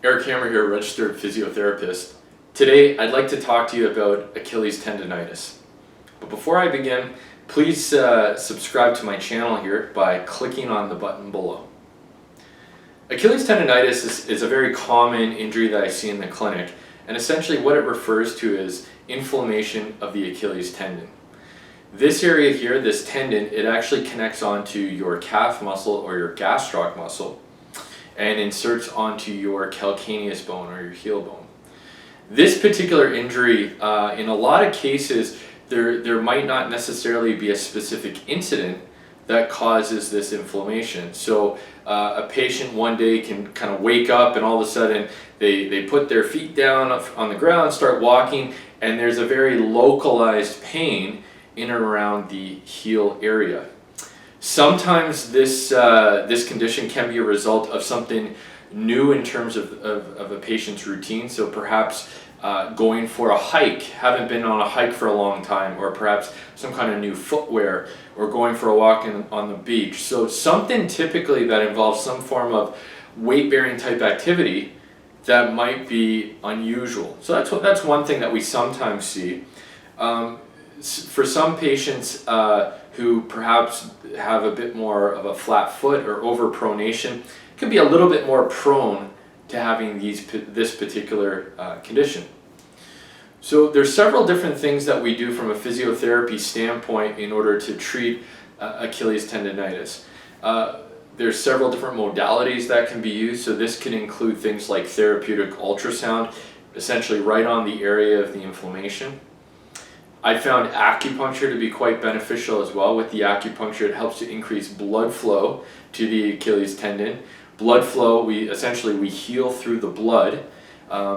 Eric Hammer here, registered physiotherapist. Today I'd like to talk to you about Achilles tendonitis. But before I begin, please subscribe to my channel here by clicking on the button below. Achilles tendonitis is a very common injury that I see in the clinic, and essentially what it refers to is inflammation of the Achilles tendon. This area here, this tendon, it actually connects onto your calf muscle or your gastroc muscle and inserts onto your calcaneus bone or your heel bone. This particular injury, in a lot of cases, there might not necessarily be a specific incident that causes this inflammation. So a patient one day can kind of wake up and all of a sudden they put their feet down on the ground, start walking, and there's a very localized pain in and around the heel area. Sometimes this condition can be a result of something new in terms of a patient's routine. So perhaps going for a hike, haven't been on a hike for a long time, or perhaps some kind of new footwear, or going for a walk on the beach. So something typically that involves some form of weight-bearing type activity that might be unusual. So that's one thing that we sometimes see. For some patients who perhaps have a bit more of a flat foot or overpronation, can be a little bit more prone to having this particular condition. So there's several different things that we do from a physiotherapy standpoint in order to treat Achilles tendonitis. There's several different modalities that can be used. So this can include things like therapeutic ultrasound, essentially right on the area of the inflammation. I found acupuncture to be quite beneficial as well. With the acupuncture, it helps to increase blood flow to the Achilles tendon. Blood flow, we heal through the blood,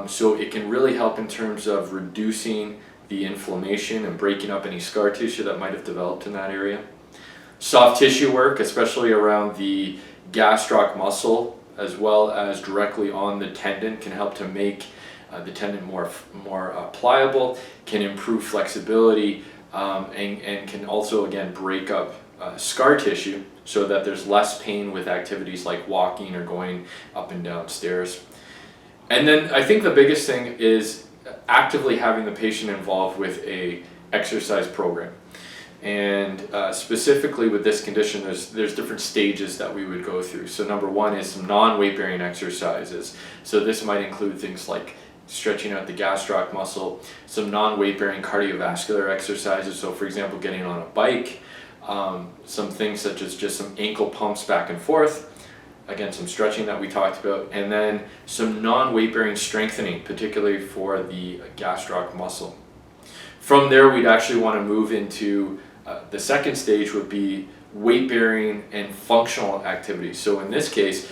so it can really help in terms of reducing the inflammation and breaking up any scar tissue that might have developed in that area. Soft tissue work, especially around the gastroc muscle, as well as directly on the tendon, can help to make the tendon more pliable, can improve flexibility, and can also again break up scar tissue so that there's less pain with activities like walking or going up and down stairs. And then I think the biggest thing is actively having the patient involved with a exercise program. And specifically with this condition, there's different stages that we would go through. So number one is some non-weight bearing exercises. So this might include things like stretching out the gastroc muscle, some non-weight bearing cardiovascular exercises. So for example, getting on a bike, some things such as just some ankle pumps back and forth, again some stretching that we talked about, and then some non-weight bearing strengthening, particularly for the gastroc muscle. From there, we'd actually want to move into the second stage would be weight bearing and functional activities. So in this case,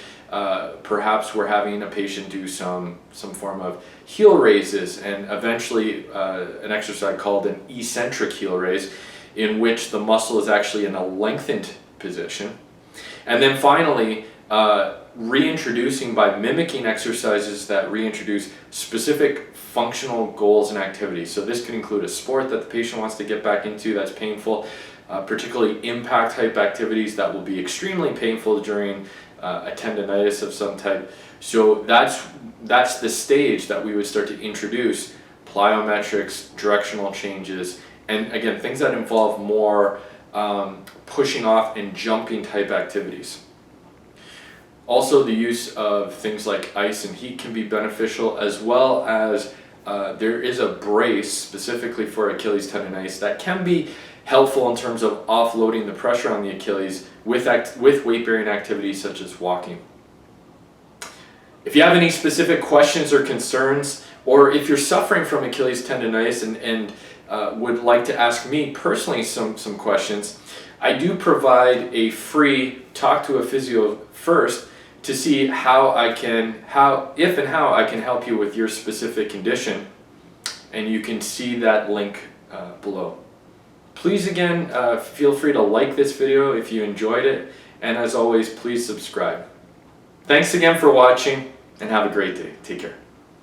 perhaps we're having a patient do some form of heel raises, and eventually an exercise called an eccentric heel raise, in which the muscle is actually in a lengthened position. And then finally, reintroducing by mimicking exercises that reintroduce specific functional goals and activities. So this could include a sport that the patient wants to get back into that's painful, particularly impact type activities that will be extremely painful during a tendonitis of some type. So that's the stage that we would start to introduce plyometrics, directional changes, and again, things that involve more pushing off and jumping type activities. Also, the use of things like ice and heat can be beneficial, as well as there is a brace specifically for Achilles tendonitis that can be helpful in terms of offloading the pressure on the Achilles with weight-bearing activities such as walking. If you have any specific questions or concerns, or if you're suffering from Achilles tendonitis and would like to ask me personally some questions, I do provide a free Talk to a Physio first to see if and how I can help you with your specific condition, and you can see that link below. Please again feel free to like this video if you enjoyed it, and as always, please subscribe. Thanks again for watching, and have a great day. Take care.